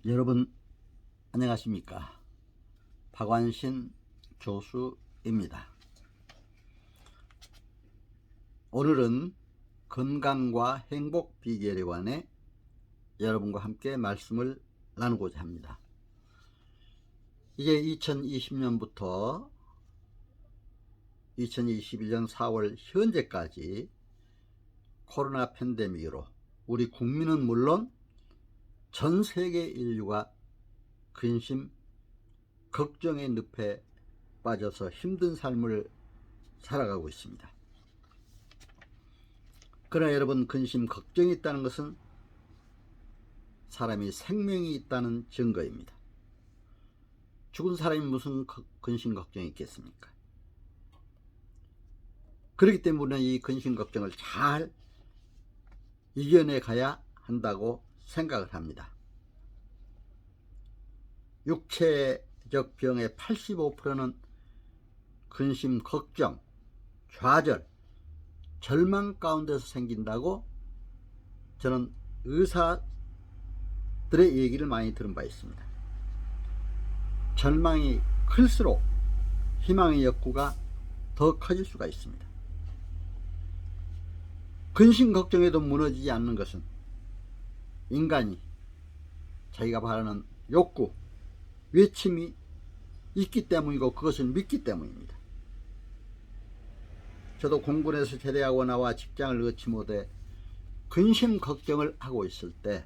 여러분 안녕하십니까? 박완신 교수입니다. 오늘은 건강과 행복 비결에 관해 여러분과 함께 말씀을 나누고자 합니다. 이제 2020년부터 2021년 4월 현재까지 코로나 팬데믹으로 우리 국민은 물론 전 세계 인류가 근심, 걱정의 늪에 빠져서 힘든 삶을 살아가고 있습니다. 그러나 여러분, 근심, 걱정이 있다는 것은 사람이 생명이 있다는 증거입니다. 죽은 사람이 무슨 근심, 걱정이 있겠습니까? 그렇기 때문에 이 근심, 걱정을 잘 이겨내 가야 한다고 생각을 합니다. 육체적 병의 85%는 근심, 걱정, 좌절, 절망 가운데서 생긴다고 저는 의사들의 얘기를 많이 들은 바 있습니다. 절망이 클수록 희망의 욕구가 더 커질 수가 있습니다. 근심, 걱정에도 무너지지 않는 것은 인간이 자기가 바라는 욕구, 외침이 있기 때문이고 그것을 믿기 때문입니다. 저도 공군에서 제대하고 나와 직장을 얻지 못해 근심 걱정을 하고 있을 때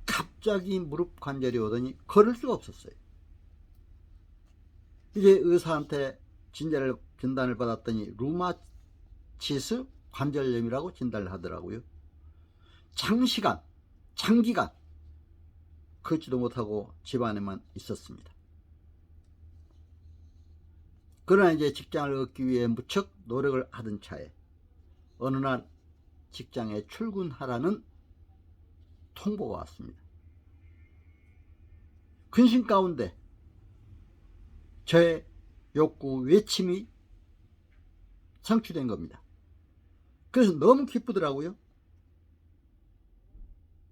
갑자기 무릎 관절이 오더니 걸을 수가 없었어요. 이제 의사한테 진단을 받았더니 루마티스 관절염이라고 진단을 하더라고요. 장기간 걷지도 못하고 집안에만 있었습니다. 그러나 이제 직장을 얻기 위해 무척 노력을 하던 차에 어느 날 직장에 출근하라는 통보가 왔습니다. 근심 가운데 저의 욕구, 외침이 성취된 겁니다. 그래서 너무 기쁘더라고요.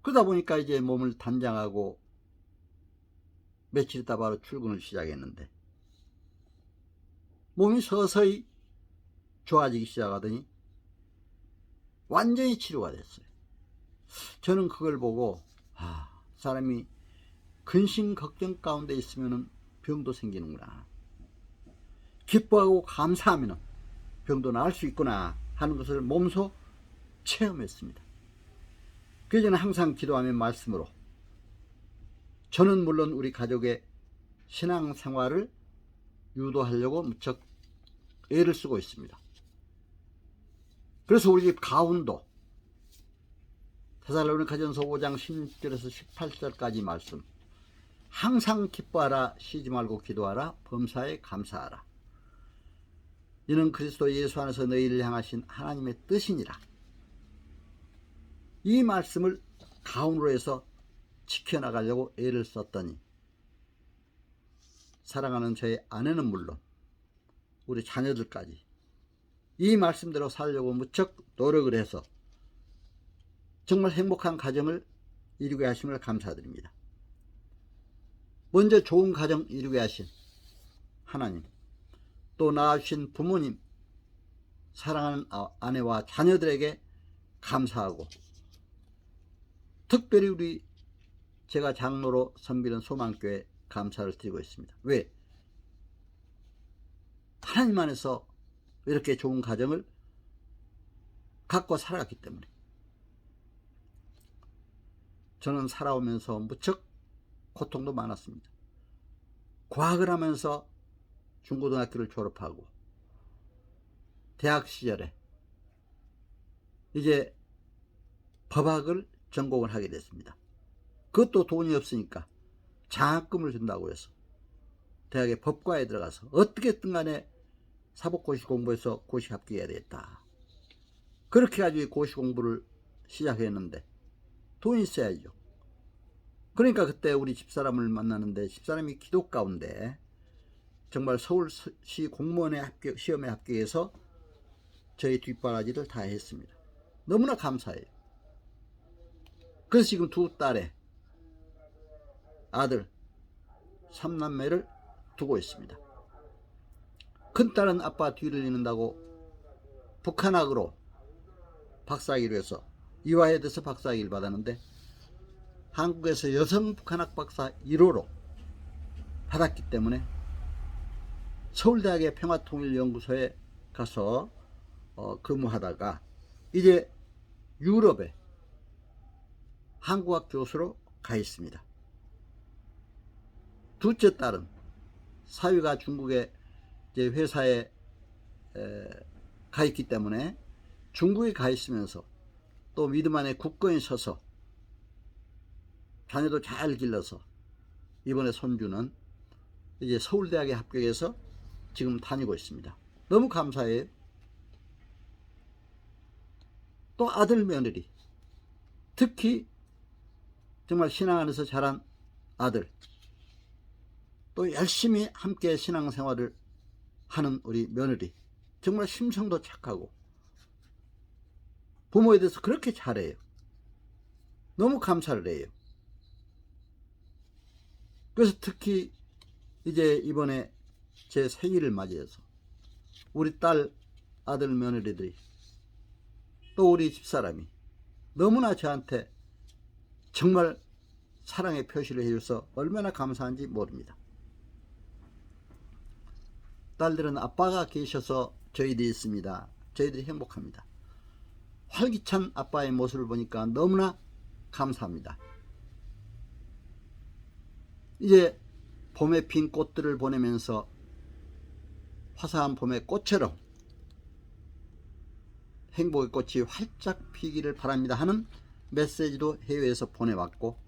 그러다 보니까 이제 몸을 단장하고 며칠 있다 바로 출근을 시작했는데 몸이 서서히 좋아지기 시작하더니 완전히 치료가 됐어요. 저는 그걸 보고 사람이 근심 걱정 가운데 있으면 병도 생기는구나, 기뻐하고 감사하면 병도 나을 수 있구나 하는 것을 몸소 체험했습니다. 그래서 저는 항상 기도하며 말씀으로 저는 물론 우리 가족의 신앙생활을 유도하려고 무척 애를 쓰고 있습니다. 그래서 우리 집 가훈도 데살로니가전서 5장 16절에서 18절까지 말씀, 항상 기뻐하라, 쉬지 말고 기도하라, 범사에 감사하라, 이는 그리스도 예수 안에서 너희를 향하신 하나님의 뜻이니라. 이 말씀을 가훈으로 해서 지켜나가려고 애를 썼더니 사랑하는 저의 아내는 물론 우리 자녀들까지 이 말씀대로 살려고 무척 노력을 해서 정말 행복한 가정을 이루게 하심을 감사드립니다. 먼저 좋은 가정 이루게 하신 하나님, 또 낳아주신 부모님, 사랑하는 아내와 자녀들에게 감사하고, 특별히 제가 장로로 섬기는 소망교회 감사를 드리고 있습니다. 왜? 하나님 안에서 이렇게 좋은 가정을 갖고 살아갔기 때문에. 저는 살아오면서 무척 고통도 많았습니다. 과학을 하면서 중고등학교를 졸업하고 대학 시절에 이제 법학을 전공을 하게 됐습니다. 그것도 돈이 없으니까 장학금을 준다고 해서 대학의 법과에 들어가서 어떻게든 간에 사법고시 공부해서 고시 합격해야 되겠다. 그렇게 가지고 고시 공부를 시작했는데 돈이 있어야죠. 그러니까 그때 우리 집사람을 만나는데 집사람이 기도 가운데 정말 서울시 공무원의 시험에 합격해서 저희 뒷바라지를 다 했습니다. 너무나 감사해요. 그래서 지금 두 딸에 아들 3남매를 두고 있습니다. 큰딸은 아빠 뒤를 잇는다고 북한학으로 박사학위를 해서 이화여대에서 박사학위를 받았는데 한국에서 여성 북한학 박사 1호로 받았기 때문에 서울대학의 평화통일연구소에 가서 근무하다가 이제 유럽에 한국학 교수로 가 있습니다. 둘째 딸은 사위가 중국의 회사에 가 있기 때문에 중국에 가 있으면서 또 믿음 안에 굳건히 서서 자녀도 잘 길러서 이번에 손주는 이제 서울대학에 합격해서 지금 다니고 있습니다. 너무 감사해요. 또 아들 며느리, 특히 정말 신앙 안에서 자란 아들, 또 열심히 함께 신앙생활을 하는 우리 며느리, 정말 심성도 착하고 부모에 대해서 그렇게 잘해요. 너무 감사를 해요. 그래서 특히 이제 이번에 제 생일을 맞이해서 우리 딸, 아들, 며느리들이 또 우리 집사람이 너무나 저한테 정말 사랑의 표시를 해줘서 얼마나 감사한지 모릅니다. 딸들은 아빠가 계셔서 저희들이 있습니다. 저희들이 행복합니다. 활기찬 아빠의 모습을 보니까 너무나 감사합니다. 이제 봄에 핀 꽃들을 보내면서 화사한 봄의 꽃처럼 행복의 꽃이 활짝 피기를 바랍니다 하는 메시지도 해외에서 보내왔고,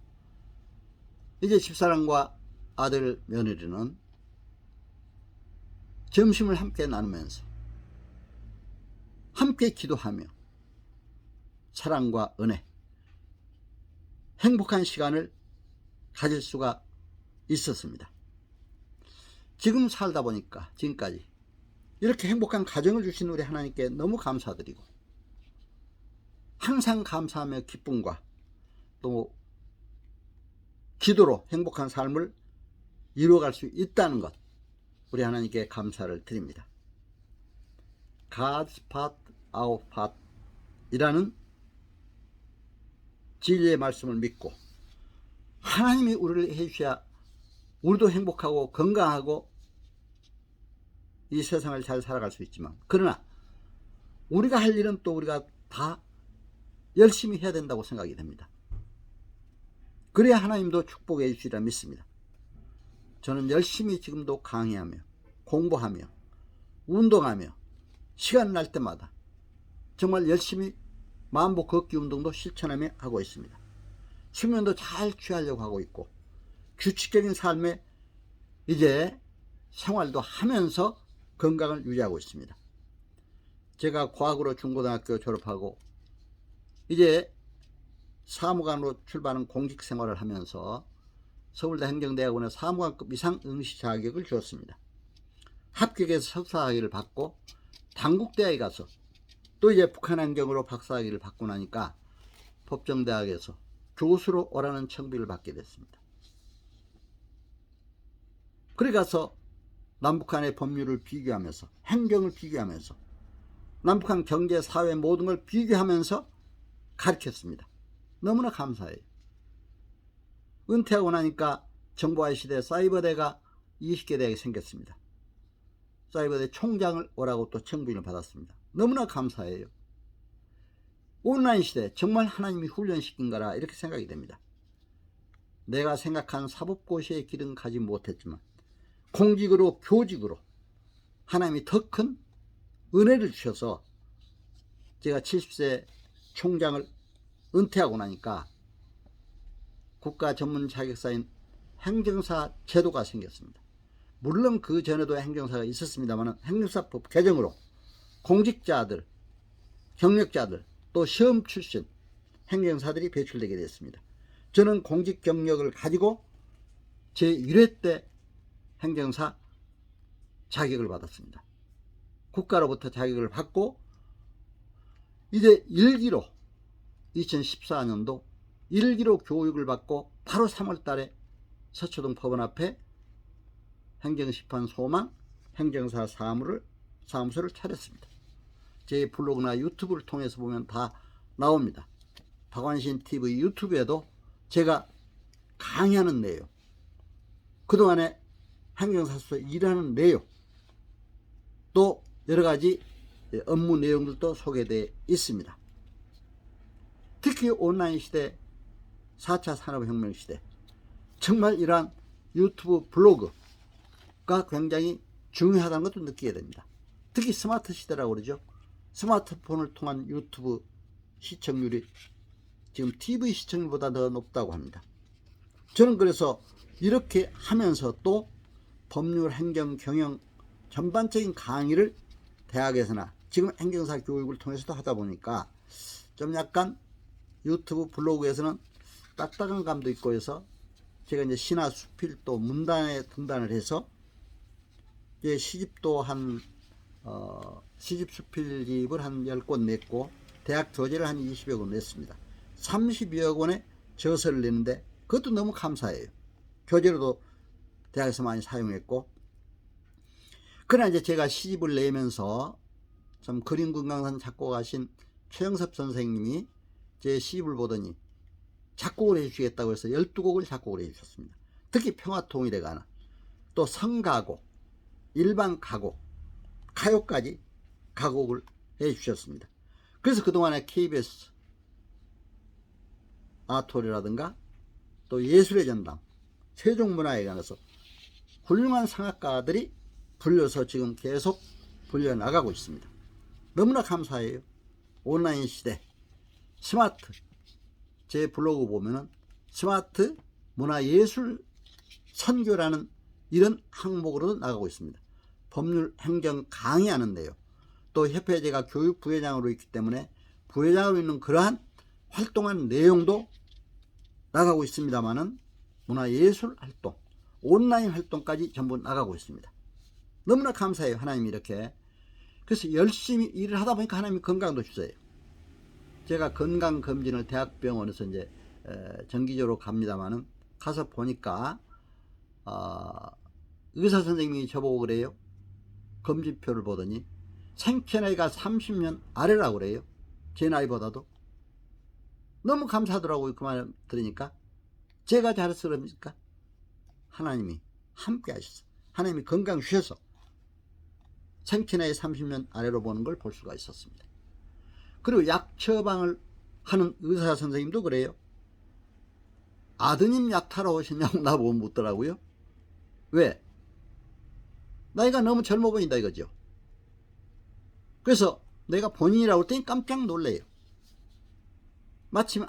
이제 집사람과 아들 며느리는 점심을 함께 나누면서 함께 기도하며 사랑과 은혜, 행복한 시간을 가질 수가 있었습니다. 지금 살다 보니까 지금까지 이렇게 행복한 가정을 주신 우리 하나님께 너무 감사드리고, 항상 감사하며 기쁨과 또 기도로 행복한 삶을 이루어갈 수 있다는 것, 우리 하나님께 감사를 드립니다. God's part, our part 이라는 진리의 말씀을 믿고 하나님이 우리를 해주셔야 우리도 행복하고 건강하고 이 세상을 잘 살아갈 수 있지만, 그러나 우리가 할 일은 또 우리가 다 열심히 해야 된다고 생각이 됩니다. 그래야 하나님도 축복해 주시리라 믿습니다. 저는 열심히 지금도 강의하며 공부하며 운동하며 시간 날 때마다 정말 열심히 만보 걷기 운동도 실천하며 하고 있습니다. 수면도 잘 취하려고 하고 있고 규칙적인 삶에 이제 생활도 하면서 건강을 유지하고 있습니다. 제가 과학으로 중고등학교 졸업하고 이제 사무관으로 출발하는 공직 생활을 하면서 서울대 행정대학원의 사무관급 이상 응시 자격을 주었습니다. 합격해서 석사학위를 받고 단국대학에 가서 또 이제 북한행정으로 박사학위를 받고 나니까 법정대학에서 교수로 오라는 청비를 받게 됐습니다. 그래 가서 남북한의 법률을 비교하면서 행정을 비교하면서 남북한 경제, 사회 모든 걸 비교하면서 가르쳤습니다. 너무나 감사해요. 은퇴하고 나니까 정보화의 시대 사이버대가 20개 대학이 생겼습니다. 사이버대 총장을 오라고 또 청빙을 받았습니다. 너무나 감사해요. 온라인 시대 정말 하나님이 훈련시킨 거라 이렇게 생각이 됩니다. 내가 생각한 사법고시의 길은 가지 못했지만 공직으로 교직으로 하나님이 더 큰 은혜를 주셔서 제가 70세 총장을 은퇴하고 나니까 국가 전문 자격사인 행정사 제도가 생겼습니다. 물론 그 전에도 행정사가 있었습니다만 행정사법 개정으로 공직자들, 경력자들, 또 시험 출신 행정사들이 배출되게 됐습니다. 저는 공직 경력을 가지고 제1회 때 행정사 자격을 받았습니다. 국가로부터 자격을 받고 이제 1기로 2014년도 1기로 교육을 받고 바로 3월 달에 서초동 법원 앞에 행정심판 소망 행정사 사무소를 차렸습니다. 제 블로그나 유튜브를 통해서 보면 다 나옵니다. 박완신 TV 유튜브에도 제가 강의하는 내용, 그동안에 행정사무소에서 일하는 내용, 또 여러가지 업무 내용들도 소개되어 있습니다. 특히 온라인 시대, 4차 산업혁명 시대, 정말 이러한 유튜브 블로그가 굉장히 중요하다는 것도 느끼게 됩니다. 특히 스마트 시대라고 그러죠. 스마트폰을 통한 유튜브 시청률이 지금 TV 시청률보다 더 높다고 합니다. 저는 그래서 이렇게 하면서 또 법률, 행정, 경영 전반적인 강의를 대학에서나 지금 행정사 교육을 통해서도 하다 보니까 좀 약간 유튜브 블로그에서는 딱딱한 감도 있고 해서 제가 이제 시나 수필 또 문단에 등단을 해서 이제 시집도 시집 수필집을 한 10권 냈고 대학 교재를 한 20여 권 냈습니다. 30여 권의 저서를 내는데 그것도 너무 감사해요. 교재로도 대학에서 많이 사용했고, 그러나 이제 제가 시집을 내면서 참 그림 건강산 작곡하신 최영섭 선생님이 제 시집을 보더니 작곡을 해주시겠다고 해서 12곡을 작곡을 해주셨습니다. 특히 평화통일에 관한, 또 성가곡, 일반 가곡, 가요까지 가곡을 해주셨습니다. 그래서 그동안에 KBS 아토리라든가 또 예술의 전당, 세종문화에 관해서 훌륭한 성악가들이 불려서 지금 계속 불려나가고 있습니다. 너무나 감사해요. 온라인 시대, 스마트, 제 블로그 보면은 스마트 문화예술 선교라는 이런 항목으로도 나가고 있습니다. 법률, 행정 강의하는데요. 또 협회 제가 교육 부회장으로 있기 때문에 부회장으로 있는 그러한 활동한 내용도 나가고 있습니다만은 문화예술 활동, 온라인 활동까지 전부 나가고 있습니다. 너무나 감사해요. 하나님이 이렇게. 그래서 열심히 일을 하다 보니까 하나님이 건강도 주세요. 제가 건강검진을 대학병원에서 이제 정기적으로 갑니다만은 가서 보니까 의사 선생님이 저보고 그래요. 검진표를 보더니 생체나이가 30년 아래라고 그래요. 제 나이보다도. 너무 감사하더라고요. 그 말 들으니까. 제가 잘해서 그럽니까? 하나님이 함께 하셔서, 하나님이 건강 주셔서 생체나이 30년 아래로 보는 걸 볼 수가 있었습니다. 그리고 약 처방을 하는 의사 선생님도 그래요. 아드님 약 타러 오셨냐고 나보고 묻더라고요. 왜? 나이가 너무 젊어 보인다 이거죠. 그래서 내가 본인이라고 했더니 깜짝 놀래요. 마침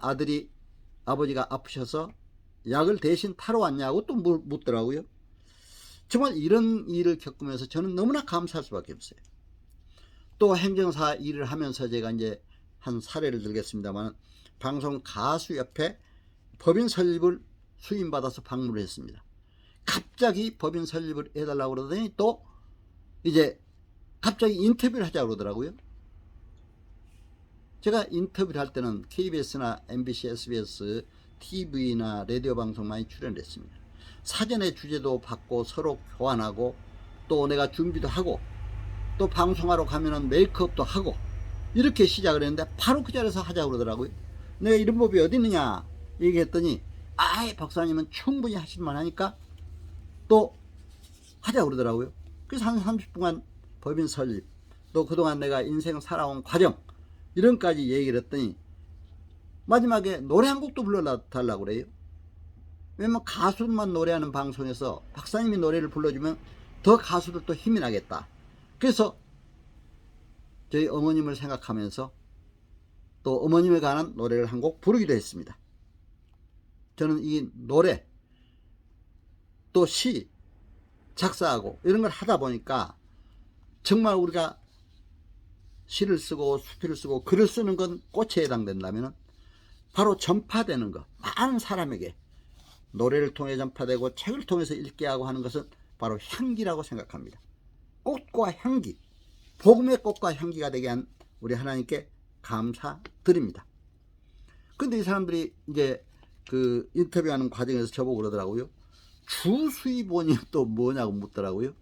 아버지가 아프셔서 약을 대신 타러 왔냐고 또 묻더라고요. 정말 이런 일을 겪으면서 저는 너무나 감사할 수밖에 없어요. 또 행정사 일을 하면서 제가 이제 한 사례를 들겠습니다만, 방송 가수협회 법인 설립을 수임받아서 방문을 했습니다. 갑자기 법인 설립을 해달라고 그러더니 또 이제 갑자기 인터뷰를 하자고 그러더라고요. 제가 인터뷰를 할 때는 KBS나 MBC, SBS, TV나 라디오 방송 많이 출연을 했습니다. 사전에 주제도 받고 서로 교환하고 또 내가 준비도 하고 또 방송하러 가면은 메이크업도 하고 이렇게 시작을 했는데 바로 그 자리에서 하자고 그러더라고요. 내가 이런 법이 어디 있느냐 얘기했더니 아이 박사님은 충분히 하실만 하니까 또 하자고 그러더라고요. 그래서 한 30분간 법인 설립, 또 그동안 내가 인생 살아온 과정 이런까지 얘기를 했더니 마지막에 노래 한 곡도 불러달라고 그래요. 왜냐면 가수만 노래하는 방송에서 박사님이 노래를 불러주면 더 가수들도 힘이 나겠다. 그래서 저희 어머님을 생각하면서 또 어머님에 관한 노래를 한 곡 부르기도 했습니다. 저는 이 노래 또 시 작사하고 이런 걸 하다 보니까 정말 우리가 시를 쓰고 수필을 쓰고 글을 쓰는 건 꽃에 해당된다면 바로 전파되는 것, 많은 사람에게 노래를 통해 전파되고 책을 통해서 읽게 하고 하는 것은 바로 향기라고 생각합니다. 꽃과 향기, 복음의 꽃과 향기가 되게 한 우리 하나님께 감사드립니다. 근데 이 사람들이 이제 그 인터뷰하는 과정에서 저보고 그러더라고요. 주 수입원이 또 뭐냐고 묻더라고요.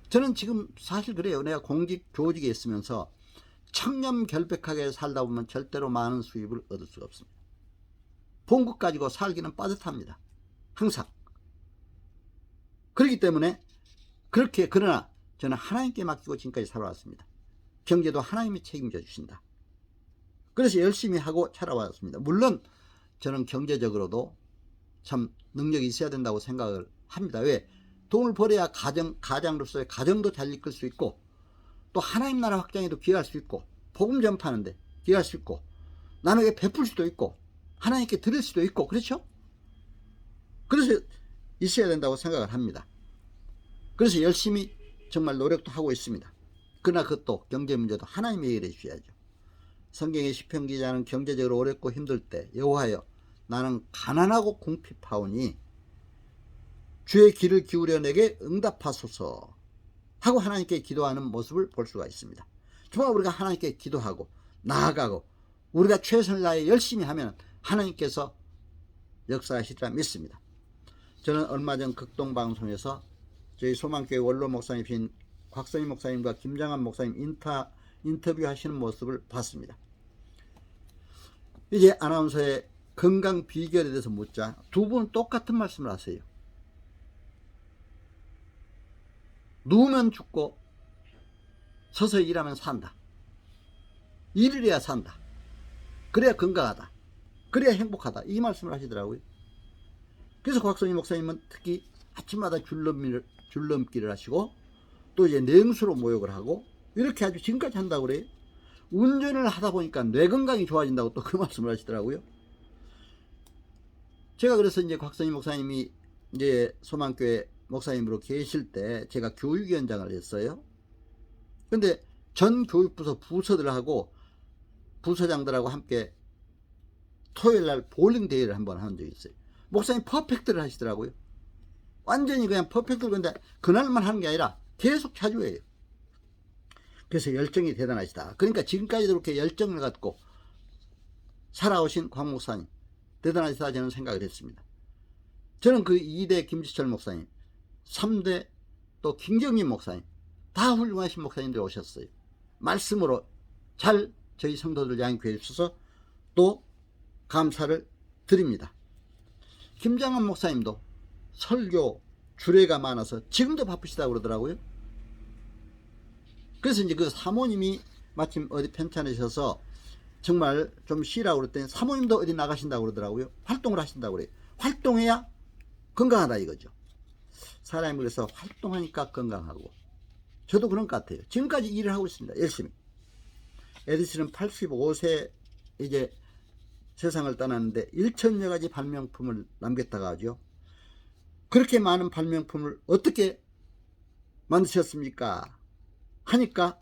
저는 지금 사실 그래요. 내가 공직 교직에 있으면서 청렴결백하게 살다 보면 절대로 많은 수입을 얻을 수가 없습니다. 본 것 가지고 살기는 빠듯합니다. 항상. 그렇기 때문에 그러나 저는 하나님께 맡기고 지금까지 살아왔습니다. 경제도 하나님이 책임져 주신다. 그래서 열심히 하고 살아왔습니다. 물론 저는 경제적으로도 참 능력이 있어야 된다고 생각을 합니다. 왜? 돈을 벌어야 가장으로서의 가정도 잘 이끌 수 있고, 또 하나님 나라 확장에도 기여할 수 있고, 복음 전파하는데 기여할 수 있고, 남에게 베풀 수도 있고, 하나님께 드릴 수도 있고, 그렇죠? 그래서 있어야 된다고 생각을 합니다. 그래서 열심히 정말 노력도 하고 있습니다. 그러나 그것도 경제 문제도 하나님이 해결해 주셔야죠. 성경의 시편 기자는 경제적으로 어렵고 힘들 때 여호와여 나는 가난하고 궁핍하오니 주의 귀를 기울여 내게 응답하소서 하고 하나님께 기도하는 모습을 볼 수가 있습니다. 정말 우리가 하나님께 기도하고 나아가고 우리가 최선을 다해 열심히 하면 하나님께서 역사하시리라 믿습니다. 저는 얼마 전 극동방송에서 저희 소망교회 원로 목사님이신 곽선희 목사님과 김장한 목사님 인터뷰하시는 모습을 봤습니다. 이제 아나운서의 건강 비결에 대해서 묻자 두 분은 똑같은 말씀을 하세요. 누우면 죽고 서서 일하면 산다. 일을 해야 산다. 그래야 건강하다. 그래야 행복하다. 이 말씀을 하시더라고요. 그래서 곽선희 목사님은 특히 아침마다 줄넘기를 하시고 또 이제 냉수로 모욕을 하고 이렇게 아주 지금까지 한다고 그래요. 운전을 하다 보니까 뇌 건강이 좋아진다고 또 그 말씀을 하시더라고요. 제가 그래서 이제 곽선희 목사님이 이제 소망교회 목사님으로 계실 때 제가 교육위원장을 했어요. 근데 전 교육부서 부서들하고 부서장들하고 함께 토요일날 볼링 대회를 한번 한 적이 있어요. 목사님 퍼펙트를 하시더라고요. 완전히 그냥 퍼펙트를. 근데 그날만 하는 게 아니라 계속 자주 해요. 그래서 열정이 대단하시다. 그러니까 지금까지도 그렇게 열정을 갖고 살아오신 곽 목사님 대단하시다 저는 생각을 했습니다. 저는 그 2대 김지철 목사님, 3대 또 김경림 목사님 다 훌륭하신 목사님들이 오셨어요. 말씀으로 잘 저희 성도들 양육해 주셔서 또 감사를 드립니다. 김장한 목사님도 설교 주례가 많아서 지금도 바쁘시다고 그러더라고요. 그래서 이제 그 사모님이 마침 어디 편찮으셔서 정말 좀 쉬라고 그랬더니 사모님도 어디 나가신다고 그러더라고요. 활동을 하신다고 그래요. 활동해야 건강하다 이거죠. 사람이 그래서 활동하니까 건강하고, 저도 그런 것 같아요. 지금까지 일을 하고 있습니다. 열심히. 에디슨은 85세 이제 세상을 떠났는데 1,000여 가지 발명품을 남겼다가 하죠. 그렇게 많은 발명품을 어떻게 만드셨습니까? 하니까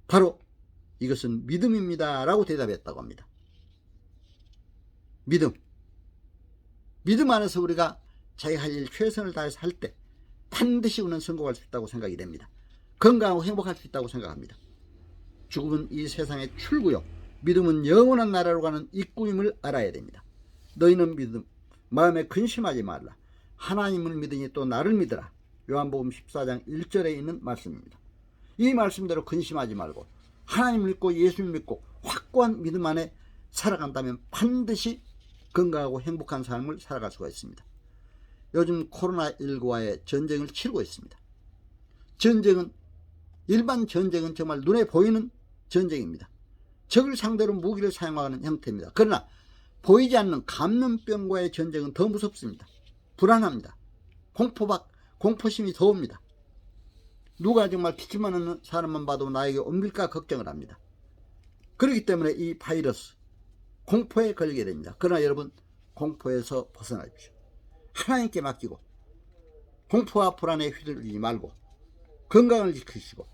바로 이것은 믿음입니다 라고 대답했다고 합니다. 믿음 안에서 우리가 자기 할 일 최선을 다해서 할 때 반드시 우리는 성공할 수 있다고 생각이 됩니다. 건강하고 행복할 수 있다고 생각합니다. 죽음은 이 세상의 출구요, 믿음은 영원한 나라로 가는 입구임을 알아야 됩니다. 너희는 믿음 마음에 근심하지 말라. 하나님을 믿으니 또 나를 믿으라. 요한복음 14장 1절에 있는 말씀입니다. 이 말씀대로 근심하지 말고 하나님을 믿고 예수를 믿고 확고한 믿음 안에 살아간다면 반드시 건강하고 행복한 삶을 살아갈 수가 있습니다. 요즘 코로나19와의 전쟁을 치르고 있습니다. 전쟁은, 일반 전쟁은 정말 눈에 보이는 전쟁입니다. 적을 상대로 무기를 사용하는 형태입니다. 그러나 보이지 않는 감염병과의 전쟁은 더 무섭습니다. 불안합니다. 공포심이 더 옵니다. 누가 정말 기침만 하는 사람만 봐도 나에게 옮길까 걱정을 합니다. 그렇기 때문에 이 바이러스 공포에 걸리게 됩니다. 그러나 여러분, 공포에서 벗어나십시오. 하나님께 맡기고 공포와 불안에 휘둘리지 말고 건강을 지키시고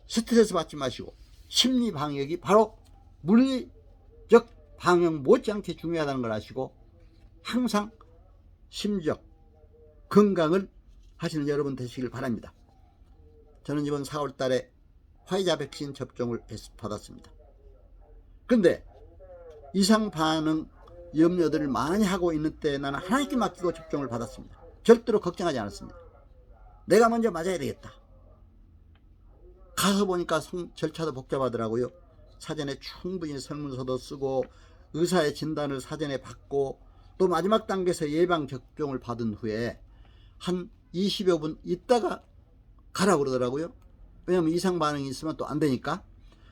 스트레스 받지 마시고, 심리 방역이 바로 물리적 방역 못지않게 중요하다는 걸 아시고 항상 심적 건강을 하시는 여러분 되시길 바랍니다. 저는 이번 4월 달에 화이자 백신 접종을 받았습니다. 그런데 이상 반응 염려들을 많이 하고 있는 때 나는 하나님께 맡기고 접종을 받았습니다. 절대로 걱정하지 않았습니다. 내가 먼저 맞아야 되겠다. 가서 보니까 절차도 복잡하더라고요. 사전에 충분히 설문서도 쓰고 의사의 진단을 사전에 받고 또 마지막 단계에서 예방 접종을 받은 후에 한 20여 분 있다가 가라고 그러더라고요. 왜냐면 이상 반응이 있으면 또 안 되니까.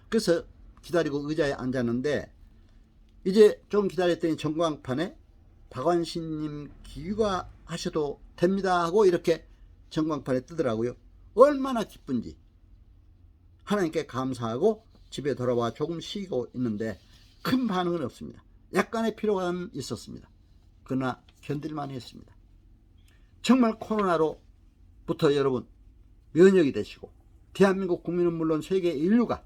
그래서 기다리고 의자에 앉았는데 이제 좀 기다렸더니 전광판에 박완신님 귀가하셔도 됩니다 하고 이렇게 전광판에 뜨더라고요. 얼마나 기쁜지 하나님께 감사하고 집에 돌아와 조금 쉬고 있는데 큰 반응은 없습니다. 약간의 피로감은 있었습니다. 그러나 견딜만 했습니다. 정말 코로나로부터 여러분 면역이 되시고 대한민국 국민은 물론 세계 인류가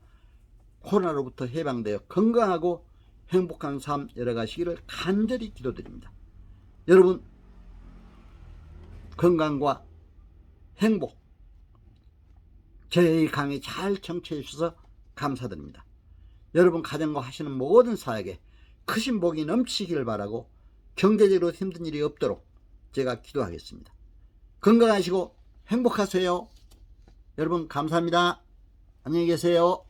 코로나로부터 해방되어 건강하고 행복한 삶 열어가시기를 간절히 기도드립니다. 여러분 건강과 행복 저희 강의 잘 청취해 주셔서 감사드립니다. 여러분 가정과 하시는 모든 사역에 크신 복이 넘치기를 바라고 경제적으로 힘든 일이 없도록 제가 기도하겠습니다. 건강하시고 행복하세요. 여러분 감사합니다. 안녕히 계세요.